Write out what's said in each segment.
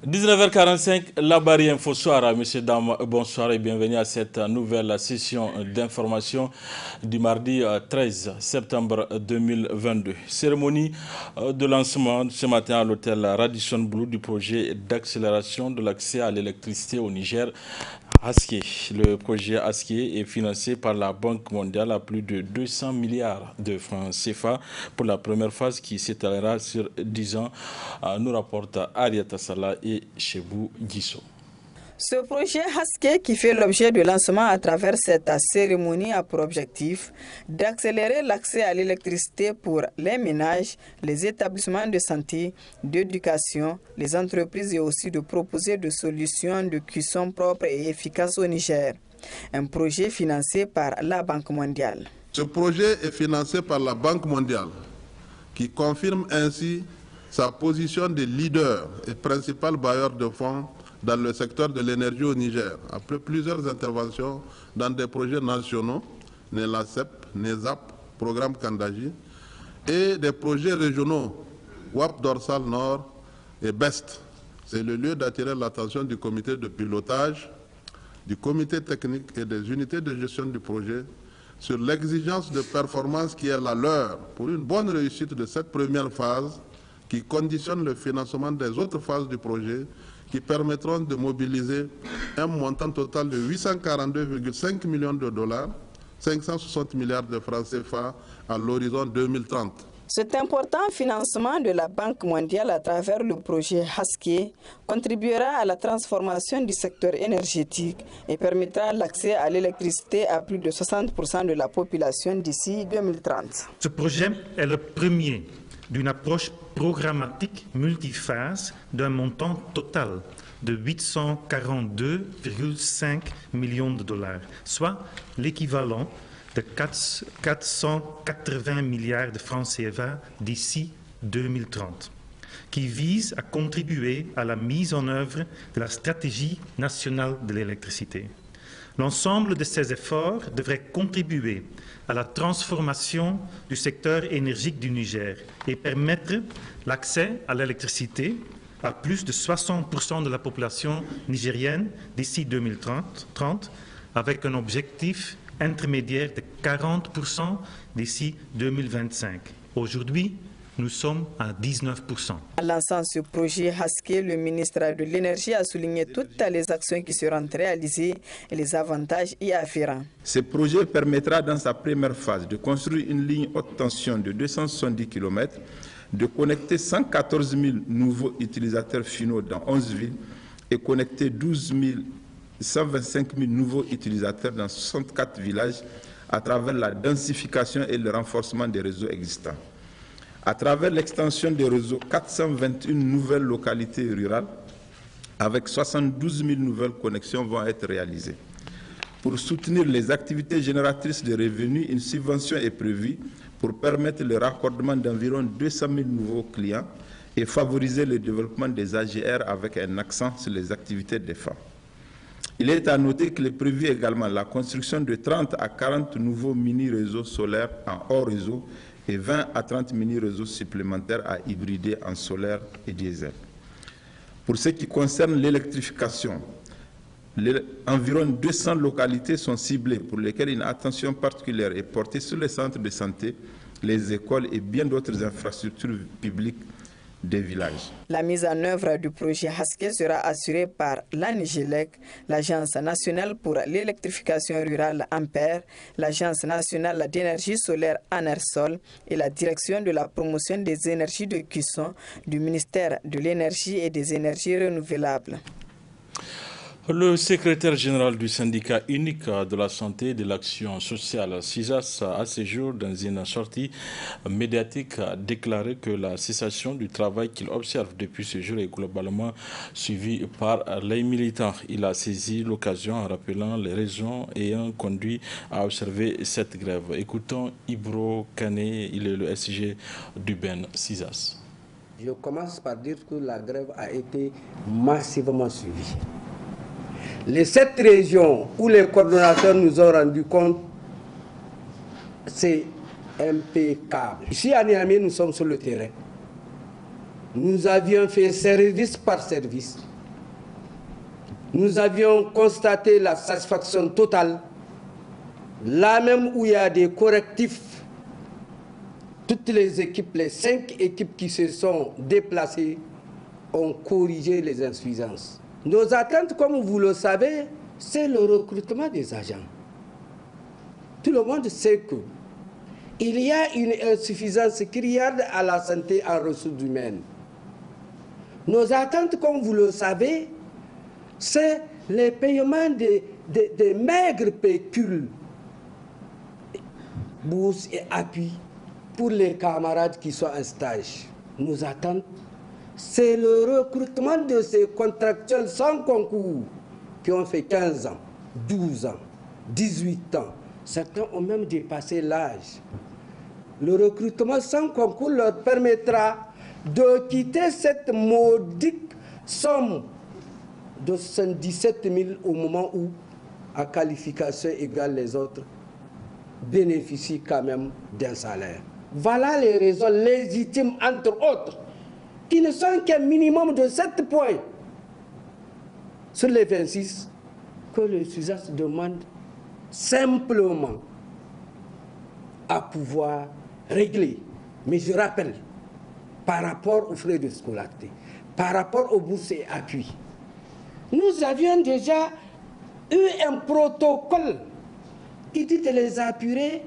19h45, la barrière Info Soir. Messieurs, dames, bonsoir et bienvenue à cette nouvelle session d'information du mardi 13 septembre 2022. Cérémonie de lancement ce matin à l'hôtel Radisson Blu du projet d'accélération de l'accès à l'électricité au Niger. Askié. Le projet Askié est financé par la Banque mondiale à plus de 200 milliards de francs CFA pour la première phase qui s'étalera sur 10 ans, nous rapporte Ariata Sala et Chebou Guisso. Ce projet Haske, qui fait l'objet de lancement à travers cette cérémonie, a pour objectif d'accélérer l'accès à l'électricité pour les ménages, les établissements de santé, d'éducation, les entreprises et aussi de proposer des solutions de cuisson propres et efficaces au Niger. Un projet financé par la Banque mondiale. Ce projet est financé par la Banque mondiale qui confirme ainsi sa position de leader et principal bailleur de fonds dans le secteur de l'énergie au Niger, après plusieurs interventions dans des projets nationaux, NELACEP, NESAP, Programme Kandaji, et des projets régionaux, WAP Dorsal Nord et BEST. C'est le lieu d'attirer l'attention du comité de pilotage, du comité technique et des unités de gestion du projet sur l'exigence de performance qui est la leur pour une bonne réussite de cette première phase qui conditionne le financement des autres phases du projet qui permettront de mobiliser un montant total de 842,5 millions de dollars, 560 milliards de francs CFA à l'horizon 2030. Cet important financement de la Banque mondiale à travers le projet Haske contribuera à la transformation du secteur énergétique et permettra l'accès à l'électricité à plus de 60% de la population d'ici 2030. Ce projet est le premier d'une approche programmatique multiphase d'un montant total de 842,5 millions de dollars, soit l'équivalent de 480 milliards de francs CFA d'ici 2030, qui vise à contribuer à la mise en œuvre de la stratégie nationale de l'électricité. L'ensemble de ces efforts devrait contribuer à la transformation du secteur énergique du Niger et permettre l'accès à l'électricité à plus de 60% de la population nigérienne d'ici 2030, avec un objectif intermédiaire de 40% d'ici 2025. Aujourd'hui, nous sommes à 19%. En lançant ce projet Haske, le ministre de l'Énergie a souligné toutes les actions qui seront réalisées et les avantages y afférents. Ce projet permettra dans sa première phase de construire une ligne haute tension de 270 km, de connecter 114 000 nouveaux utilisateurs finaux dans 11 villes et connecter 125 000 nouveaux utilisateurs dans 64 villages à travers la densification et le renforcement des réseaux existants. À travers l'extension des réseaux, 421 nouvelles localités rurales avec 72 000 nouvelles connexions vont être réalisées. Pour soutenir les activités génératrices de revenus, une subvention est prévue pour permettre le raccordement d'environ 200 000 nouveaux clients et favoriser le développement des AGR avec un accent sur les activités des femmes. Il est à noter qu'il est prévu également la construction de 30 à 40 nouveaux mini-réseaux solaires en hors réseau et 20 à 30 mini-réseaux supplémentaires à hybrider en solaire et diesel. Pour ce qui concerne l'électrification, environ 200 localités sont ciblées pour lesquelles une attention particulière est portée sur les centres de santé, les écoles et bien d'autres infrastructures publiques des villages. La mise en œuvre du projet Haske sera assurée par l'ANIGELEC, l'Agence nationale pour l'électrification rurale AMPER, l'Agence nationale d'énergie solaire ANERSOL et la direction de la promotion des énergies de cuisson du ministère de l'Énergie et des énergies renouvelables. Le secrétaire général du syndicat unique de la santé et de l'action sociale, SISAS, a ce jour, dans une sortie médiatique, déclaré que la cessation du travail qu'il observe depuis ce jour est globalement suivie par les militants. Il a saisi l'occasion en rappelant les raisons ayant conduit à observer cette grève. Écoutons Ibro Kané, il est le SG du BEN SISAS. Je commence par dire que la grève a été massivement suivie. Les 7 régions où les coordonnateurs nous ont rendu compte, c'est impeccable. Ici à Niamey, nous sommes sur le terrain. Nous avions fait service par service nous avions constaté la satisfaction totale. Là même où il y a des correctifs, toutes les équipes, les 5 équipes qui se sont déplacées, ont corrigé les insuffisances. Nos attentes, comme vous le savez, c'est le recrutement des agents. Tout le monde sait qu'il y a une insuffisance criarde à la santé en ressources humaines. Nos attentes, comme vous le savez, c'est les paiements des maigres pécules, bourses et appuis pour les camarades qui sont en stage. Nos attentes, c'est le recrutement de ces contractuels sans concours qui ont fait 15 ans, 12 ans, 18 ans. Certains ont même dépassé l'âge. Le recrutement sans concours leur permettra de quitter cette modique somme de 77 000 au moment où, à qualification égale les autres, bénéficient quand même d'un salaire. Voilà les raisons légitimes, entre autres, qui ne sont qu'un minimum de 7 points sur les 26 que le SUSAS demande simplement à pouvoir régler. Mais je rappelle, par rapport aux frais de scolarité, par rapport aux bourses et appuis, nous avions déjà eu un protocole qui dit de les apurer,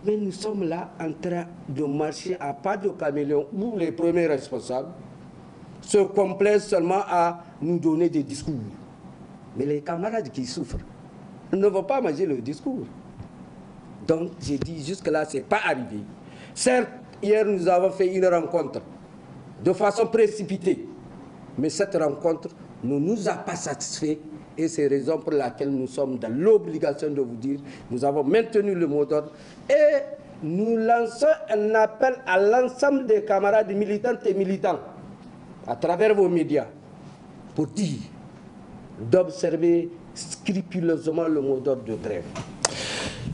mais nous sommes là en train de marcher à pas de caméléon où les premiers responsables se complaisent seulement à nous donner des discours. Mais les camarades qui souffrent ne vont pas manger le discours. Donc j'ai dit jusque-là, ce n'est pas arrivé. Certes, hier nous avons fait une rencontre de façon précipitée, mais cette rencontre ne nous a pas satisfait et c'est la raison pour laquelle nous sommes dans l'obligation de vous dire, nous avons maintenu le mot d'ordre et nous lançons un appel à l'ensemble des camarades militantes et militants à travers vos médias pour dire d'observer scrupuleusement le mot d'ordre de trêve.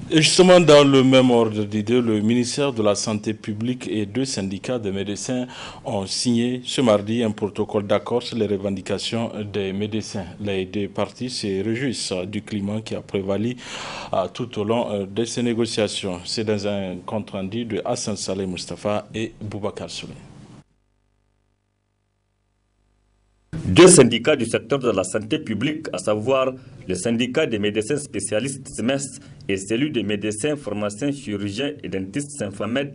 Et justement, dans le même ordre d'idée, le ministère de la Santé publique et 2 syndicats de médecins ont signé ce mardi un protocole d'accord sur les revendications des médecins. Les 2 parties se réjouissent du climat qui a prévalu tout au long de ces négociations. C'est dans un compte rendu de Hassan Saleh Mustafa et Boubacar Souley. 2 syndicats du secteur de la santé publique, à savoir le syndicat des médecins spécialistes SMES et celui des médecins, pharmaciens, chirurgiens et dentistes Saint-Famed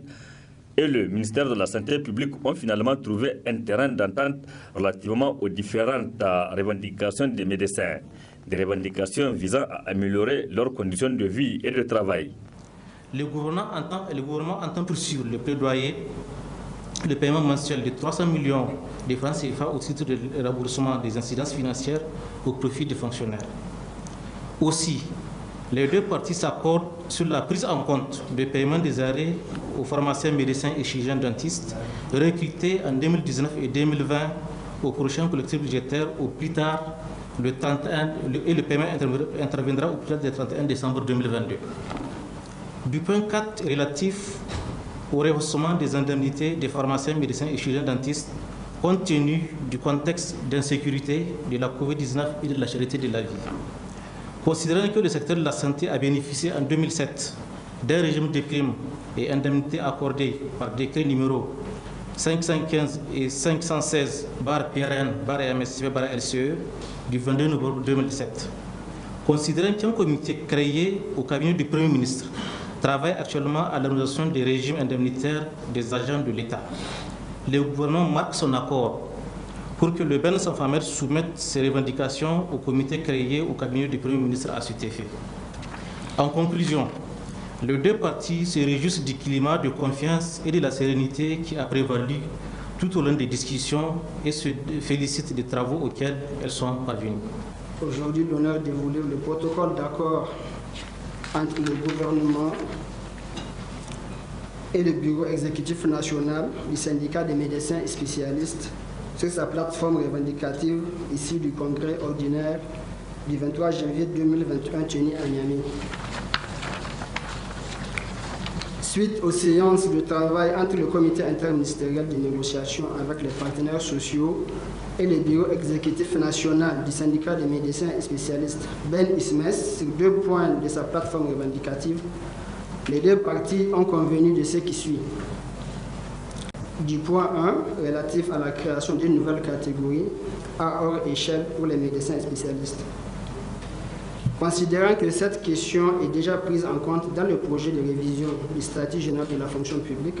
et le ministère de la Santé publique ont finalement trouvé un terrain d'entente relativement aux différentes revendications des médecins. Des revendications visant à améliorer leurs conditions de vie et de travail. Le gouvernement entend poursuivre le plaidoyer, le paiement mensuel de 300 millions de francs CFA au titre de remboursement des incidences financières au profit des fonctionnaires. Aussi, les 2 parties s'accordent sur la prise en compte du paiement des arrêts aux pharmaciens, médecins et chirurgiens dentistes recrutés en 2019 et 2020 au prochain collectif budgétaire au plus tard le 31 et le paiement interviendra au plus tard le 31 décembre 2022. Du point 4 relatif au rehaussement des indemnités des pharmaciens, médecins et chirurgiens dentistes compte tenu du contexte d'insécurité de la COVID-19 et de la cherté de la vie. Considérant que le secteur de la santé a bénéficié en 2007 d'un régime de primes et indemnités accordées par décret numéro 515 et 516/PRN/MSCP/LCE du 22 novembre 2017. Considérant qu'un comité créé au cabinet du Premier ministre travaille actuellement à l'harmonisation des régimes indemnitaires des agents de l'État, le gouvernement marque son accord pour que le Ben Saint-Famed soumette ses revendications au comité créé au cabinet du Premier ministre à cet effet. En conclusion, les 2 parties se réjouissent du climat de confiance et de la sérénité qui a prévalu tout au long des discussions et se félicitent des travaux auxquels elles sont parvenues. Aujourd'hui, l'honneur d'évoluer le protocole d'accord entre le gouvernement et le bureau exécutif national du syndicat des médecins et spécialistes sur sa plateforme revendicative issue du congrès ordinaire du 23 janvier 2021 tenu à Niamey. Suite aux séances de travail entre le comité interministériel de négociation avec les partenaires sociaux et le bureau exécutif national du syndicat des médecins et spécialistes Ben Ismes sur 2 points de sa plateforme revendicative, les 2 parties ont convenu de ce qui suit. Du point 1, relatif à la création d'une nouvelle catégorie à hors échelle pour les médecins et spécialistes. Considérant que cette question est déjà prise en compte dans le projet de révision du statut général de la fonction publique,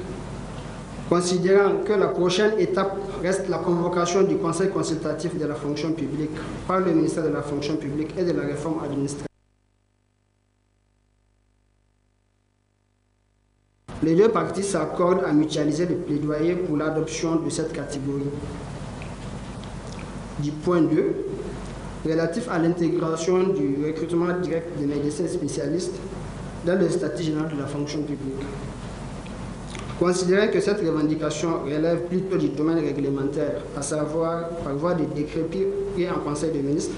considérant que la prochaine étape reste la convocation du Conseil consultatif de la fonction publique par le ministère de la fonction publique et de la réforme administrative, les 2 parties s'accordent à mutualiser le plaidoyer pour l'adoption de cette catégorie. Du point 2, relatif à l'intégration du recrutement direct des médecins spécialistes dans le statut général de la fonction publique. Considérant que cette revendication relève plutôt du domaine réglementaire, à savoir par voie de décret pris en Conseil des ministres,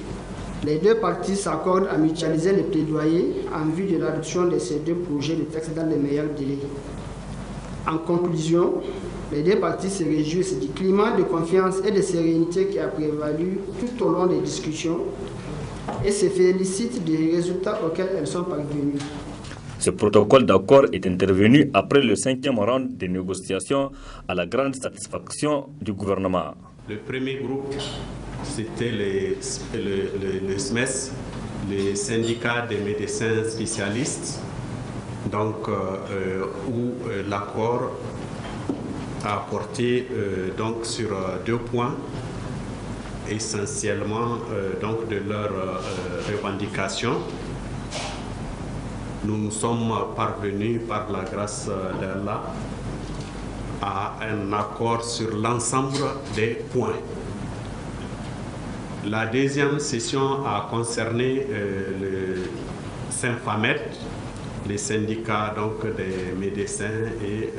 les 2 parties s'accordent à mutualiser les plaidoyers en vue de l'adoption de ces 2 projets de texte dans les meilleurs délais. En conclusion, les 2 parties se réjouissent du climat de confiance et de sérénité qui a prévalu tout au long des discussions et se félicitent des résultats auxquels elles sont parvenues. Ce protocole d'accord est intervenu après le 5e round des négociations à la grande satisfaction du gouvernement. Le premier groupe, c'était le SMES, les syndicats des médecins spécialistes, donc, où l'accord a porté donc, sur 2 points, essentiellement donc, de leurs revendications. Nous sommes parvenus, par la grâce d'Allah, à un accord sur l'ensemble des points. La deuxième session a concerné le Symphamed, les syndicats donc, des médecins et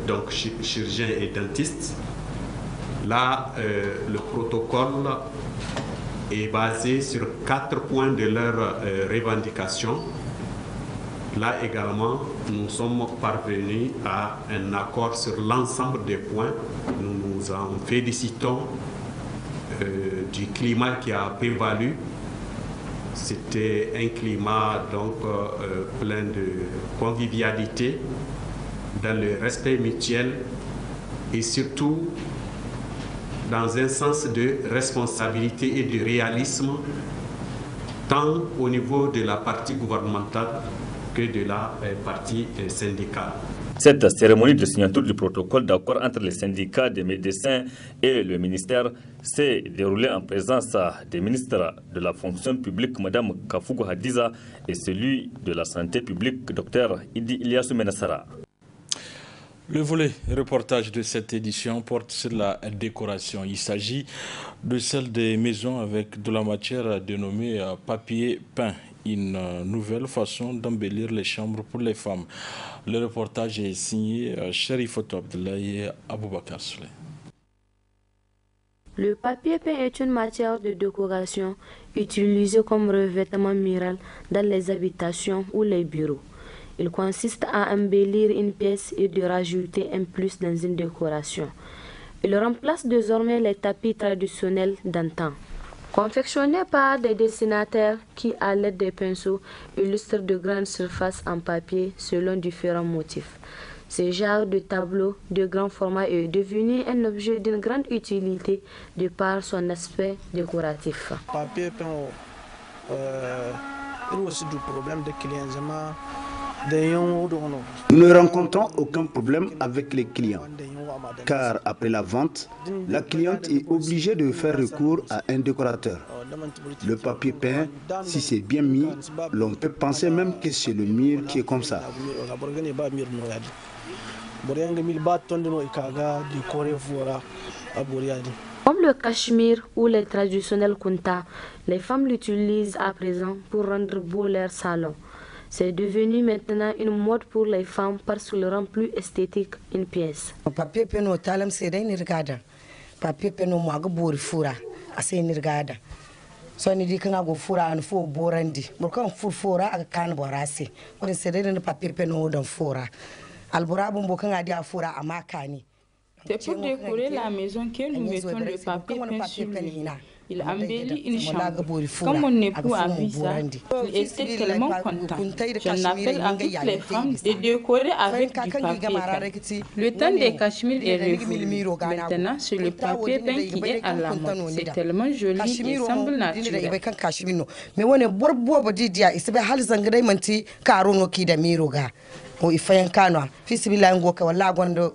donc chirurgiens et dentistes. Là, le protocole est basé sur 4 points de leurs revendications. Là également, nous sommes parvenus à un accord sur l'ensemble des points. Nous nous en félicitons du climat qui a prévalu. C'était un climat donc plein de convivialité, dans le respect mutuel et surtout dans un sens de responsabilité et de réalisme, tant au niveau de la partie gouvernementale que de la partie syndicale. Cette cérémonie de signature du protocole d'accord entre les syndicats des médecins et le ministère s'est déroulée en présence des ministres de la fonction publique, Mme Kafougou Hadiza, et celui de la santé publique, Dr Idi Ilyasu Menassara. Le volet reportage de cette édition porte sur la décoration. Il s'agit de celle des maisons avec de la matière dénommée papier peint, une nouvelle façon d'embellir les chambres pour les femmes. Le reportage est signé Cherifoto Abdoulaye Aboubakar Souley. Le papier peint est une matière de décoration utilisée comme revêtement mural dans les habitations ou les bureaux. Il consiste à embellir une pièce et de rajouter un plus dans une décoration. Il remplace désormais les tapis traditionnels d'antan. Confectionné par des dessinateurs qui, à l'aide des pinceaux, illustrent de grandes surfaces en papier selon différents motifs. Ce genre de tableau de grand format est devenu un objet d'une grande utilité de par son aspect décoratif. Papier peint, il y a aussi du problème de clients. Nous ne rencontrons aucun problème avec les clients, car après la vente, la cliente est obligée de faire recours à un décorateur. Le papier peint, si c'est bien mis, l'on peut penser même que c'est le mur qui est comme ça. Comme le cachemire ou les traditionnels kunta, les femmes l'utilisent à présent pour rendre beau leur salon. C'est devenu maintenant une mode pour les femmes parce qu'il rend plus esthétique une pièce. Papier peint talam c'est une regada. Papier peint moi go fura, assez une regada. So ni dikanga go fura an fo borandi. Burkan fura aga kan borasi. On c'est une papier peint dans fura. albura bumbo kan adi afura amakani. C'est pour décorer la maison que nous mettons le papier peint sur lui. Il embellit une chambre. Comme mon époux a vu ça, il était tellement content. J'en appelle à toutes les femmes de décorer avec du papier peint. Le temps des cachemires est révolu. Maintenant, c'est le papier peint qui est à la mode. C'est tellement joli et semble naturel. Mais on est bourbois didia, il se fait halzangre manti karuno ki da miroga. O ifayan kanwa, fisibila ngoka wala gondo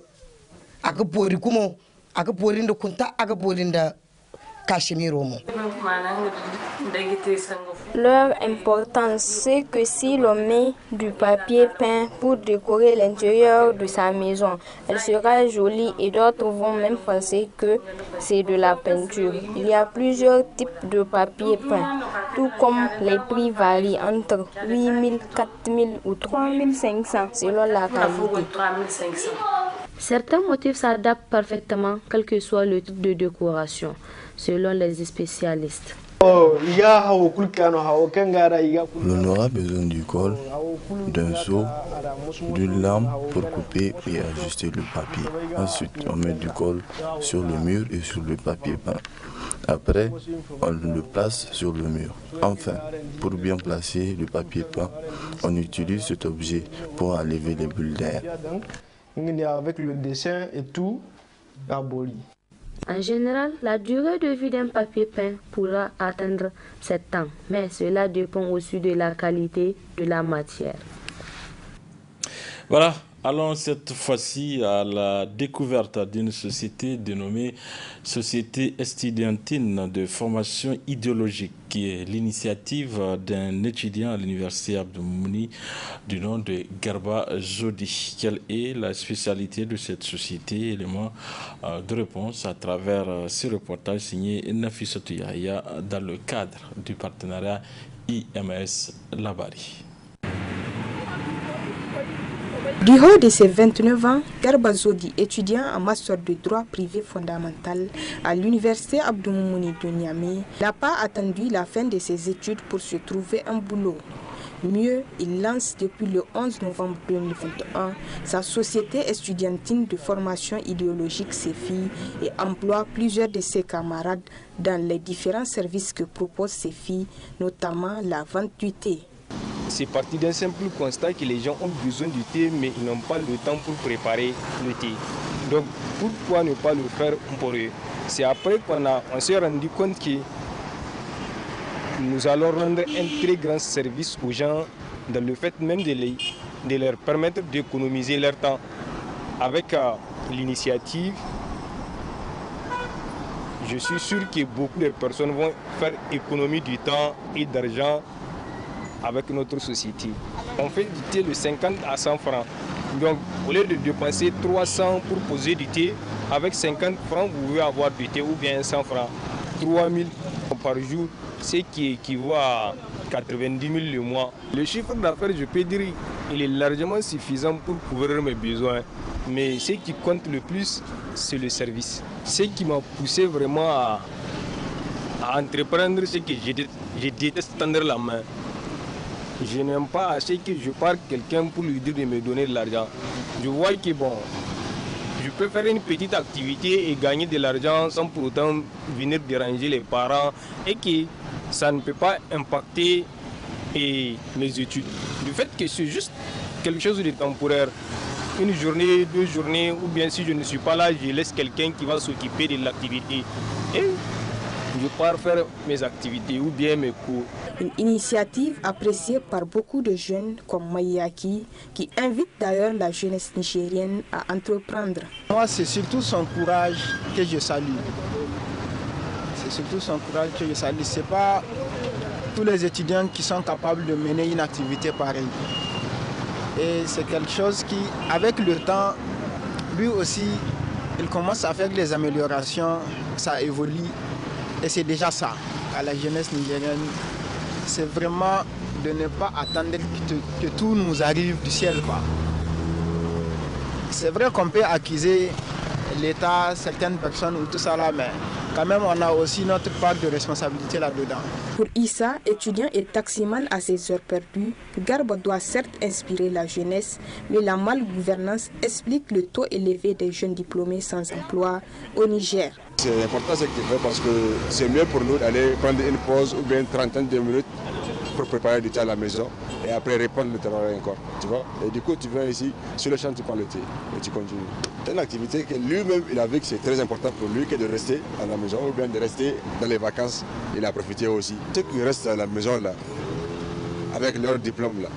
agabori kumo, agabori ndo kunta agabori nda. Leur importance, c'est que si l'on met du papier peint pour décorer l'intérieur de sa maison, elle sera jolie et d'autres vont même penser que c'est de la peinture. Il y a plusieurs types de papier peint, tout comme les prix varient entre 8 000, 4 000 ou 3 500 selon la qualité. Certains motifs s'adaptent parfaitement, quel que soit le type de décoration, selon les spécialistes. L'on aura besoin du col, d'un seau, d'une lame pour couper et ajuster le papier. Ensuite, on met du col sur le mur et sur le papier peint. Après, on le place sur le mur. Enfin, pour bien placer le papier peint, on utilise cet objet pour enlever les bulles d'air. Avec le dessin et tout, aboli. En général, la durée de vie d'un papier peint pourra atteindre 7 ans, mais cela dépend aussi de la qualité de la matière. Voilà, allons cette fois-ci à la découverte d'une société dénommée Société estudiantine de formation idéologique, qui est l'initiative d'un étudiant à l'université Abdou Moumouni du nom de Garba Jodi. Quelle est la spécialité de cette société? Élément de réponse à travers ce reportage signé Nafissatou Yahya dans le cadre du partenariat IMS Labari. Du haut de ses 29 ans, Garba Jodi, étudiant en master de droit privé fondamental à l'université Abdou Moumouni de Niamey, n'a pas attendu la fin de ses études pour se trouver un boulot. Mieux, il lance depuis le 11 novembre 2021 sa société estudiantine de formation idéologique CEFI et emploie plusieurs de ses camarades dans les différents services que propose CEFI, notamment la vente du thé. C'est parti d'un simple constat que les gens ont besoin du thé, mais ils n'ont pas le temps pour préparer le thé. Donc, pourquoi ne pas le faire pour eux? C'est après qu'on s'est rendu compte que nous allons rendre un très grand service aux gens dans le fait même de leur permettre d'économiser leur temps. Avec l'initiative, je suis sûr que beaucoup de personnes vont faire économie du temps et d'argent avec notre société. On fait du thé de 50 à 100 francs. Donc, au lieu de dépenser 300 pour poser du thé, avec 50 francs, vous pouvez avoir du thé ou bien 100 francs. 3000 par jour, ce qui équivaut à 90 000 le mois. Le chiffre d'affaires, je peux dire, il est largement suffisant pour couvrir mes besoins. Mais ce qui compte le plus, c'est le service. Ce qui m'a poussé vraiment à entreprendre, c'est que je déteste tendre la main. Je n'aime pas assez que je parle quelqu'un pour lui dire de me donner de l'argent. Je vois que bon, je peux faire une petite activité et gagner de l'argent sans pour autant venir déranger les parents et que ça ne peut pas impacter mes études. Le fait que c'est juste quelque chose de temporaire, une journée, 2 journées, ou bien si je ne suis pas là, je laisse quelqu'un qui va s'occuper de l'activité. Et je pars faire mes activités ou bien mes cours. Une initiative appréciée par beaucoup de jeunes comme Mayaki, qui invite d'ailleurs la jeunesse nigérienne à entreprendre. Moi, c'est surtout son courage que je salue. C'est surtout son courage que je salue. Ce n'est pas tous les étudiants qui sont capables de mener une activité pareille. Et c'est quelque chose qui, avec le temps, lui aussi, il commence à faire des améliorations, ça évolue. Et c'est déjà ça, à la jeunesse nigérienne, c'est vraiment de ne pas attendre que tout nous arrive du ciel, quoi. C'est vrai qu'on peut accuser l'État, certaines personnes ou tout ça là, mais quand même on a aussi notre part de responsabilité là-dedans. Pour Issa, étudiant et taximan à ses heures perdues, Garba doit certes inspirer la jeunesse, mais la malgouvernance explique le taux élevé des jeunes diplômés sans emploi au Niger. C'est important ce que tu fais parce que c'est mieux pour nous d'aller prendre une pause ou bien une trentaine de minutes pour préparer du thé à la maison et après reprendre le travail encore, tu vois. Et du coup, tu viens ici, sur le champ, tu prends le thé et tu continues. C'est une activité que lui-même, il a vu que c'est très important pour lui que de rester à la maison ou bien de rester dans les vacances. Il a profité aussi. Ceux qui restent à la maison là, avec leur diplôme là,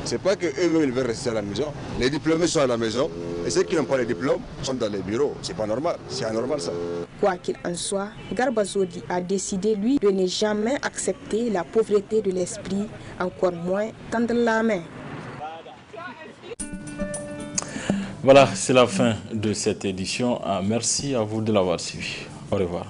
c'est pas qu'eux-mêmes ils veulent rester à la maison. Les diplômés sont à la maison et ceux qui n'ont pas les diplômes sont dans les bureaux. C'est pas normal, c'est anormal ça. Quoi qu'il en soit, Garba Zodi a décidé, lui, de ne jamais accepter la pauvreté de l'esprit, encore moins tendre la main. Voilà, c'est la fin de cette édition. Merci à vous de l'avoir suivi. Au revoir.